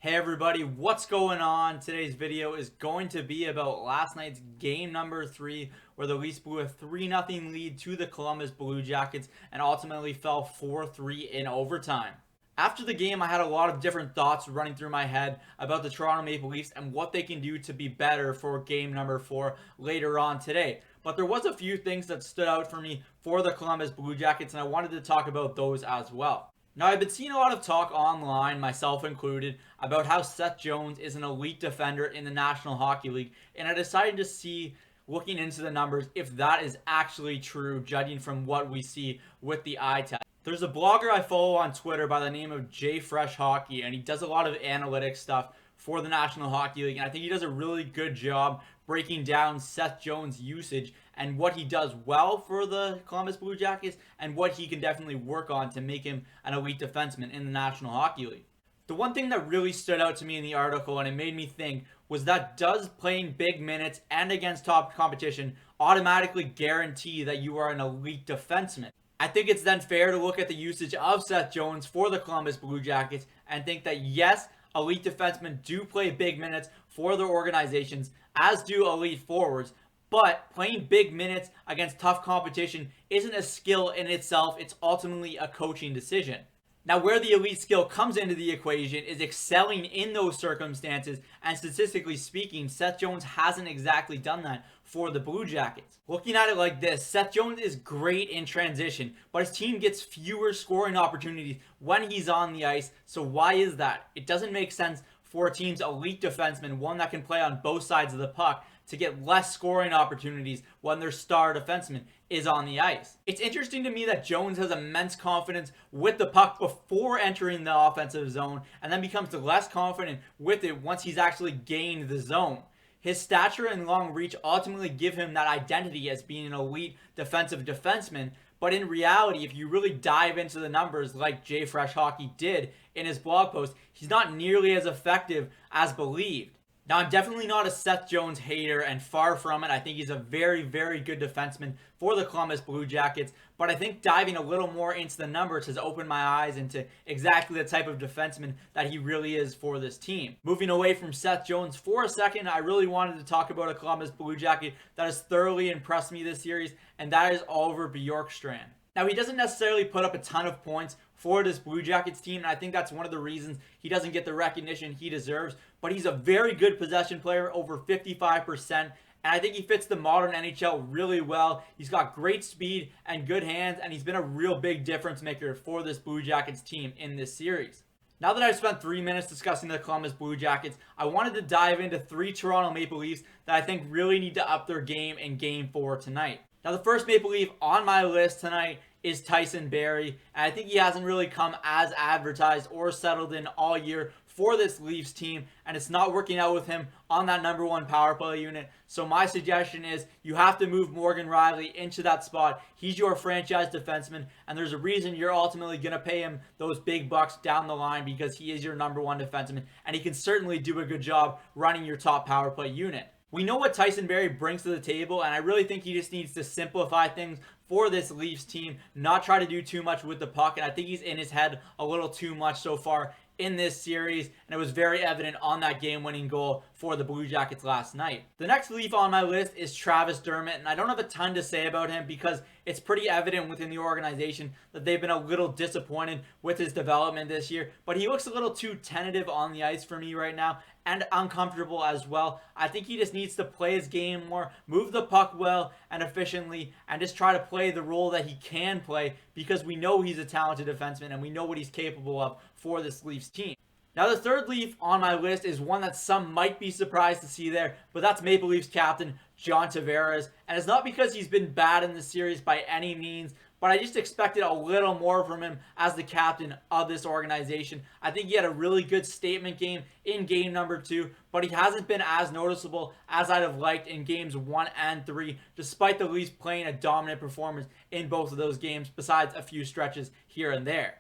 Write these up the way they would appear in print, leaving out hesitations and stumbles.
Hey everybody, what's going on? Today's video is going to be about last night's game number 3 where the Leafs blew a 3-0 lead to the Columbus Blue Jackets and ultimately fell 4-3 in overtime. After the game, I had a lot of different thoughts running through my head about the Toronto Maple Leafs and what they can do to be better for game number 4 later on today. But there was a few things that stood out for me for the Columbus Blue Jackets and I wanted to talk about those as well. Now, I've been seeing a lot of talk online, myself included, about how Seth Jones is an elite defender in the National Hockey League, and I decided to see, looking into the numbers, if that is actually true, judging from what we see with the eye test. There's a blogger I follow on Twitter by the name of JFresh Hockey, and he does a lot of analytics stuff for the National Hockey League, and I think he does a really good job breaking down Seth Jones' usage and what he does well for the Columbus Blue Jackets and what he can definitely work on to make him an elite defenseman in the National Hockey League. The one thing that really stood out to me in the article and it made me think was that does playing big minutes and against top competition automatically guarantee that you are an elite defenseman? I think it's then fair to look at the usage of Seth Jones for the Columbus Blue Jackets and think that yes, elite defensemen do play big minutes for their organizations, as do elite forwards, but playing big minutes against tough competition isn't a skill in itself, it's ultimately a coaching decision. Now, where the elite skill comes into the equation is excelling in those circumstances, and statistically speaking, Seth Jones hasn't exactly done that for the Blue Jackets. Looking at it like this, Seth Jones is great in transition, but his team gets fewer scoring opportunities when he's on the ice, so why is that? It doesn't make sense for a team's elite defenseman, one that can play on both sides of the puck, to get less scoring opportunities when their star defenseman is on the ice. It's interesting to me that Jones has immense confidence with the puck before entering the offensive zone and then becomes less confident with it once he's actually gained the zone. His stature and long reach ultimately give him that identity as being an elite defensive defenseman, but in reality, if you really dive into the numbers like JFresh Hockey did in his blog post, he's not nearly as effective as believed. Now, I'm definitely not a Seth Jones hater, and far from it. I think he's a very, very good defenseman for the Columbus Blue Jackets, but I think diving a little more into the numbers has opened my eyes into exactly the type of defenseman that he really is for this team. Moving away from Seth Jones for a second, I really wanted to talk about a Columbus Blue Jacket that has thoroughly impressed me this series, and that is Oliver Bjorkstrand. Now, he doesn't necessarily put up a ton of points for this Blue Jackets team, and I think that's one of the reasons he doesn't get the recognition he deserves, but he's a very good possession player, over 55%, and I think he fits the modern NHL really well. He's got great speed and good hands, and he's been a real big difference maker for this Blue Jackets team in this series. Now that I've spent 3 minutes discussing the Columbus Blue Jackets, I wanted to dive into 3 Toronto Maple Leafs that I think really need to up their game in Game 4 tonight. Now, the first Maple Leaf on my list tonight is Tyson Barrie, and I think he hasn't really come as advertised or settled in all year for this Leafs team, and it's not working out with him on that number 1 power play unit. So my suggestion is you have to move Morgan Riley into that spot. He's your franchise defenseman, and there's a reason you're ultimately going to pay him those big bucks down the line because he is your number 1 defenseman, and he can certainly do a good job running your top power play unit. We know what Tyson Barrie brings to the table, and I really think he just needs to simplify things for this Leafs team, not try to do too much with the puck, and I think he's in his head a little too much so far in this series, and it was very evident on that game-winning goal for the Blue Jackets last night. The next Leaf on my list is Travis Dermott, and I don't have a ton to say about him because it's pretty evident within the organization that they've been a little disappointed with his development this year, but he looks a little too tentative on the ice for me right now, and uncomfortable as well. I think he just needs to play his game more, move the puck well and efficiently, and just try to play the role that he can play because we know he's a talented defenseman and we know what he's capable of for this Leafs team. Now, the third Leaf on my list is one that some might be surprised to see there, but that's Maple Leafs captain John Tavares, and it's not because he's been bad in this series by any means, but I just expected a little more from him as the captain of this organization. I think he had a really good statement game in game number 2, but he hasn't been as noticeable as I'd have liked in games 1 and 3, despite the Leafs playing a dominant performance in both of those games, besides a few stretches here and there.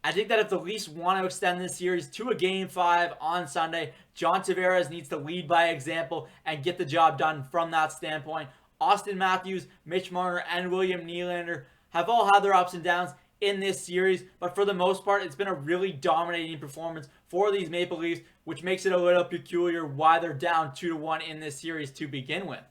I think that if the Leafs want to extend this series to a Game 5 on Sunday, John Tavares needs to lead by example and get the job done from that standpoint. Austin Matthews, Mitch Marner, and William Nylander have all had their ups and downs in this series, but for the most part, it's been a really dominating performance for these Maple Leafs, which makes it a little peculiar why they're down 2-1 in this series to begin with.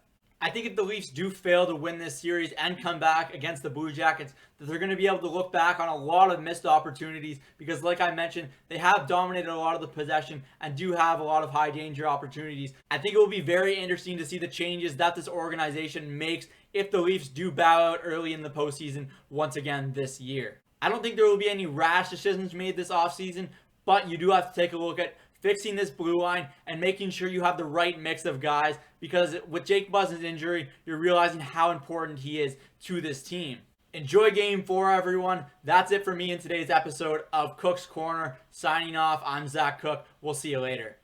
I think if the Leafs do fail to win this series and come back against the Blue Jackets, that they're going to be able to look back on a lot of missed opportunities because, like I mentioned, they have dominated a lot of the possession and do have a lot of high danger opportunities. I think it will be very interesting to see the changes that this organization makes if the Leafs do bow out early in the postseason once again this year. I don't think there will be any rash decisions made this offseason, but you do have to take a look at fixing this blue line and making sure you have the right mix of guys, because with Jake Muzzin's injury, you're realizing how important he is to this team. Enjoy Game 4, everyone. That's it for me in today's episode of Cook's Corner. Signing off, I'm Zach Cook. We'll see you later.